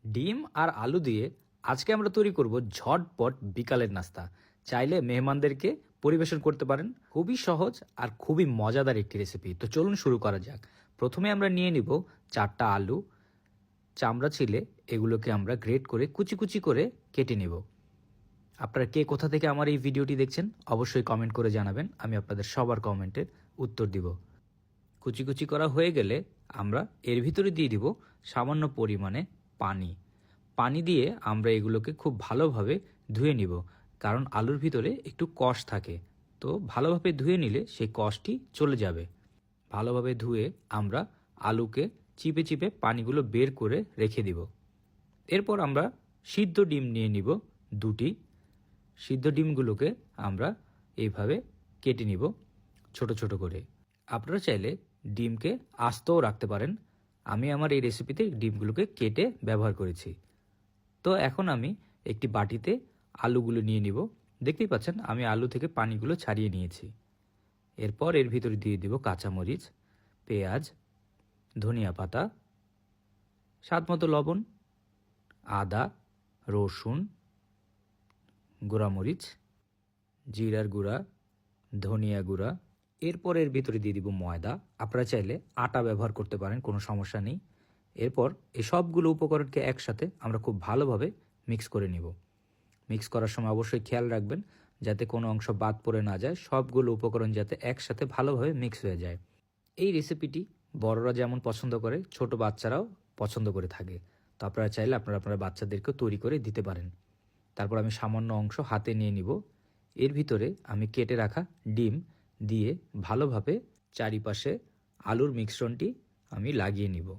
ডিম আর আলু দিয়ে আজকে আমরা তৈরি করব ঝটপট বিকালের নাস্তা। চাইলে মেহমানদেরকে পরিবেশন করতে পারেন। খুবই সহজ আর খুবই মজাদার একটি রেসিপি। তো চলুন শুরু করা যাক। প্রথমে আমরা নিয়ে নিব 4টা আলু, চামড়া ছিলে এগুলোকে আমরা গ্রেট করে কুচি কুচি করে কেটে নেব। আপনারা কে কোথা থেকে আমার এই ভিডিওটি দেখছেন অবশ্যই কমেন্ট করে জানাবেন, আমি আপনাদের সবার কমেন্টের উত্তর দিব। কুচি কুচি করা হয়ে গেলে আমরা এর ভিতরে দিয়ে দিব সামান্য পরিমাণে পানি। পানি দিয়ে আমরা এগুলোকে খুব ভালোভাবে ধুয়ে নিব, কারণ আলুর ভিতরে একটু কষ থাকে। তো ভালোভাবে ধুয়ে নিলে সেই কষটি চলে যাবে। ভালোভাবে ধুয়ে আমরা আলুকে চিপে চিপে পানিগুলো বের করে রেখে দিব। এরপর আমরা সিদ্ধ ডিম নিয়ে নিব 2টি। সিদ্ধ ডিমগুলোকে আমরা এইভাবে কেটে নিব ছোট ছোট করে। আপনারা চাইলে ডিমকে আস্তও রাখতে পারেন। আমি আমার এই রেসিপিতে ডিমগুলোকে কেটে ব্যবহার করেছি। তো এখন আমি একটি বাটিতে আলুগুলো নিয়ে নিব। দেখতেই পাচ্ছেন আমি আলু থেকে পানিগুলো ছাড়িয়ে নিয়েছি। এরপর এর ভিতরে দিয়ে দিব কাঁচামরিচ, পেঁয়াজ, ধনিয়া পাতা, স্বাদমতো লবণ, আদা, রসুন, গুঁড়ামরিচ, জিরার গুঁড়া, ধনিয়া গুঁড়া। এরপর এর ভিতরে দিয়ে দিব ময়দা। আপনারা চাইলে আটা ব্যবহার করতে পারেন, কোনো সমস্যা নেই। এরপর এই সবগুলো উপকরণকে একসাথে আমরা খুব ভালোভাবে মিক্স করে নিব। মিক্স করার সময় অবশ্যই খেয়াল রাখবেন যাতে কোনো অংশ বাদ পড়ে না যায়, সবগুলো উপকরণ যাতে একসাথে ভালোভাবে মিক্স হয়ে যায়। এই রেসিপিটি বড়রা যেমন পছন্দ করে, ছোট বাচ্চারাও পছন্দ করে থাকে। তো আপনারা চাইলে আপনারা বাচ্চাদেরকেও তৈরি করে দিতে পারেন। তারপর আমি সামান্য অংশ হাতে নিয়ে নিব। এর ভিতরে আমি কেটে রাখা ডিম দিয়ে ভালোভাবে চারিপাশে আলুর মিশ্রণটি আমি লাগিয়ে নিব।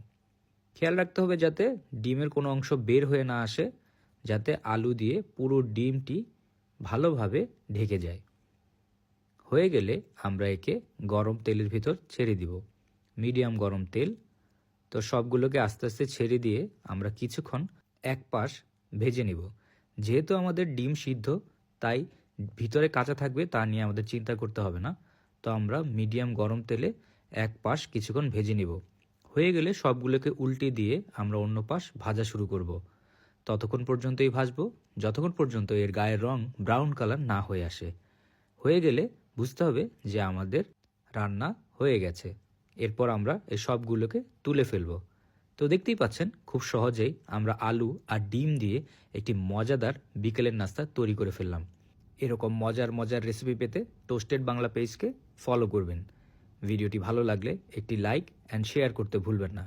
খেয়াল রাখতে হবে যাতে ডিমের কোনো অংশ বের হয়ে না আসে, যাতে আলু দিয়ে পুরো ডিমটি ভালোভাবে ঢেকে যায়। হয়ে গেলে আমরা একে গরম তেলের ভিতর ছেড়ে দিব, মিডিয়াম গরম তেল। তো সবগুলোকে আস্তে আস্তে ছেড়ে দিয়ে আমরা কিছুক্ষণ এক পাশ ভেজে নিব। যেহেতু আমাদের ডিম সিদ্ধ, তাই ভিতরে কাঁচা থাকবে তা নিয়ে আমাদের চিন্তা করতে হবে না। তো আমরা মিডিয়াম গরম তেলে এক পাশ কিছুক্ষণ ভেজে নিব। হয়ে গেলে সবগুলোকে উল্টে দিয়ে আমরা অন্য পাশ ভাজা শুরু করব। ততক্ষণ পর্যন্তই ভাজবো যতক্ষণ পর্যন্ত এর গায়ের রং ব্রাউন কালার না হয়ে আসে। হয়ে গেলে বুঝতে হবে যে আমাদের রান্না হয়ে গেছে। এরপর আমরা এই সবগুলোকে তুলে ফেলবো। তো দেখতেই পাচ্ছেন খুব সহজেই আমরা আলু আর ডিম দিয়ে একটি মজাদার বিকেলের নাস্তা তৈরি করে ফেললাম। এরকম মজার মজার রেসিপি পেতে টোস্টেড বাংলা পেজকে ফলো করবেন। ভিডিওটি ভালো লাগলে একটি লাইক অ্যান্ড শেয়ার করতে ভুলবেন না।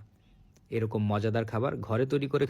এরকম মজাদার খাবার ঘরে তৈরি করে